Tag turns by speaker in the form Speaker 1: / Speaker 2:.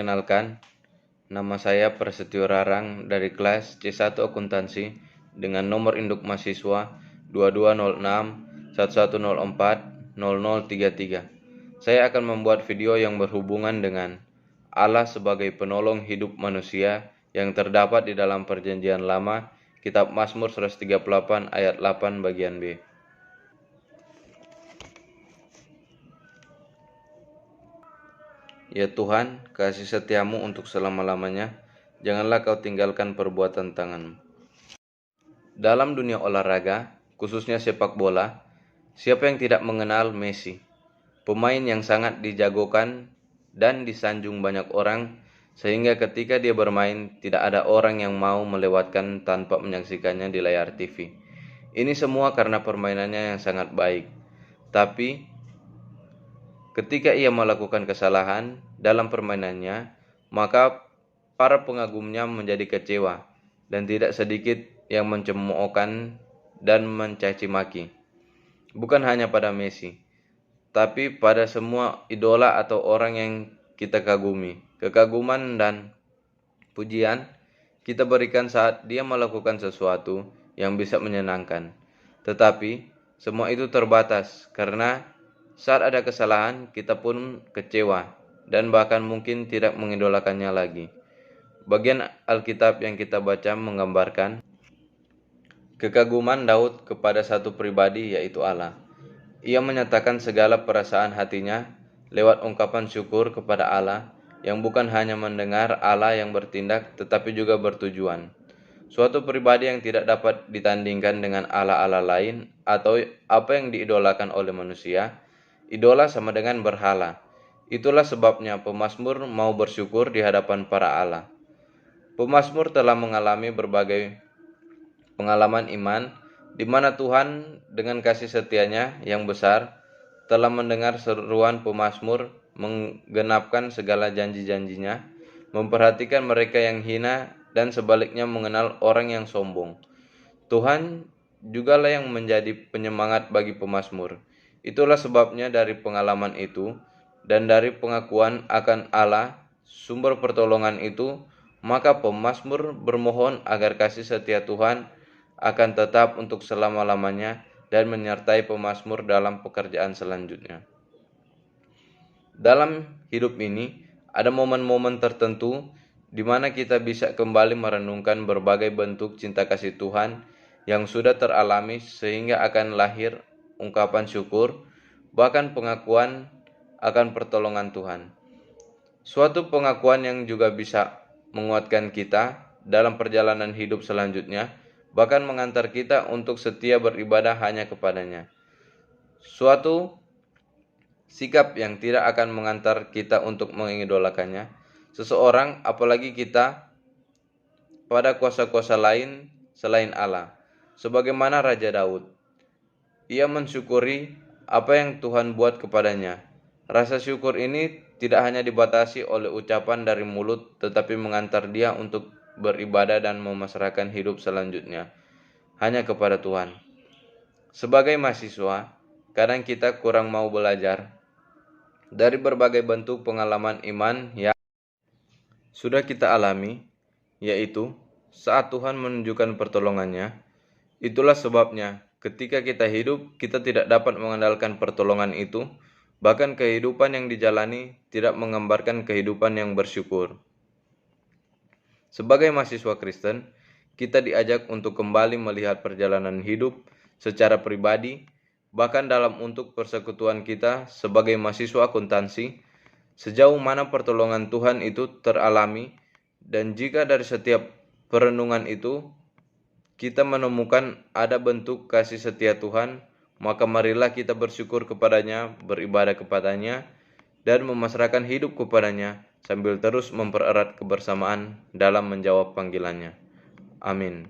Speaker 1: Perkenalkan, nama saya Prasetyo Rarang dari kelas C1 Akuntansi dengan nomor induk mahasiswa 2206-1104-0033. Saya akan membuat video yang berhubungan dengan Allah sebagai penolong hidup manusia yang terdapat di dalam Perjanjian Lama, Kitab Mazmur 138 ayat 8 bagian B. Ya Tuhan, kasih setiamu untuk selama-lamanya, janganlah kau tinggalkan perbuatan tanganmu. Dalam dunia olahraga, khususnya sepak bola, siapa yang tidak mengenal Messi? Pemain yang sangat dijagokan dan disanjung banyak orang, sehingga ketika dia bermain, tidak ada orang yang mau melewatkan tanpa menyaksikannya di layar TV. Ini semua karena permainannya yang sangat baik. Tapi, ketika ia melakukan kesalahan dalam permainannya, maka para pengagumnya menjadi kecewa dan tidak sedikit yang mencemoohkan dan mencaci maki. Bukan hanya pada Messi, tapi pada semua idola atau orang yang kita kagumi. Kekaguman dan pujian kita berikan saat dia melakukan sesuatu yang bisa menyenangkan. Tetapi semua itu terbatas karena saat ada kesalahan, kita pun kecewa dan bahkan mungkin tidak mengidolakannya lagi. Bagian Alkitab yang kita baca menggambarkan kekaguman Daud kepada satu pribadi, yaitu Allah. Ia menyatakan segala perasaan hatinya lewat ungkapan syukur kepada Allah yang bukan hanya mendengar Allah yang bertindak tetapi juga bertujuan. Suatu pribadi yang tidak dapat ditandingkan dengan Allah-Allah lain atau apa yang diidolakan oleh manusia. Idola sama dengan berhala. Itulah sebabnya pemazmur mau bersyukur di hadapan para Allah. Pemazmur telah mengalami berbagai pengalaman iman, di mana Tuhan dengan kasih setianya yang besar telah mendengar seruan pemazmur, menggenapkan segala janji-janjinya, memperhatikan mereka yang hina, dan sebaliknya mengenal orang yang sombong. Tuhan jugalah yang menjadi penyemangat bagi pemazmur. Itulah sebabnya dari pengalaman itu dan dari pengakuan akan Allah, sumber pertolongan itu, maka pemazmur bermohon agar kasih setia Tuhan akan tetap untuk selama-lamanya dan menyertai pemazmur dalam pekerjaan selanjutnya. Dalam hidup ini, ada momen-momen tertentu di mana kita bisa kembali merenungkan berbagai bentuk cinta kasih Tuhan yang sudah teralami sehingga akan lahir ungkapan syukur, bahkan pengakuan akan pertolongan Tuhan. Suatu pengakuan yang juga bisa menguatkan kita dalam perjalanan hidup selanjutnya, bahkan mengantar kita untuk setia beribadah hanya kepadanya. Suatu sikap yang tidak akan mengantar kita untuk mengidolakannya. Seseorang, apalagi kita, pada kuasa-kuasa lain selain Allah. Sebagaimana Raja Daud, ia mensyukuri apa yang Tuhan buat kepadanya. Rasa syukur ini tidak hanya dibatasi oleh ucapan dari mulut, tetapi mengantar dia untuk beribadah dan memasrahkan hidup selanjutnya hanya kepada Tuhan. Sebagai mahasiswa, kadang kita kurang mau belajar dari berbagai bentuk pengalaman iman yang sudah kita alami, yaitu saat Tuhan menunjukkan pertolongannya. Itulah sebabnya ketika kita hidup, kita tidak dapat mengandalkan pertolongan itu, bahkan kehidupan yang dijalani tidak menggambarkan kehidupan yang bersyukur. Sebagai mahasiswa Kristen, kita diajak untuk kembali melihat perjalanan hidup secara pribadi, bahkan dalam untuk persekutuan kita sebagai mahasiswa akuntansi, sejauh mana pertolongan Tuhan itu teralami, dan jika dari setiap perenungan itu kita menemukan ada bentuk kasih setia Tuhan, maka marilah kita bersyukur kepadanya, beribadah kepadanya, dan memasrahkan hidup kepadanya sambil terus mempererat kebersamaan dalam menjawab panggilannya. Amin.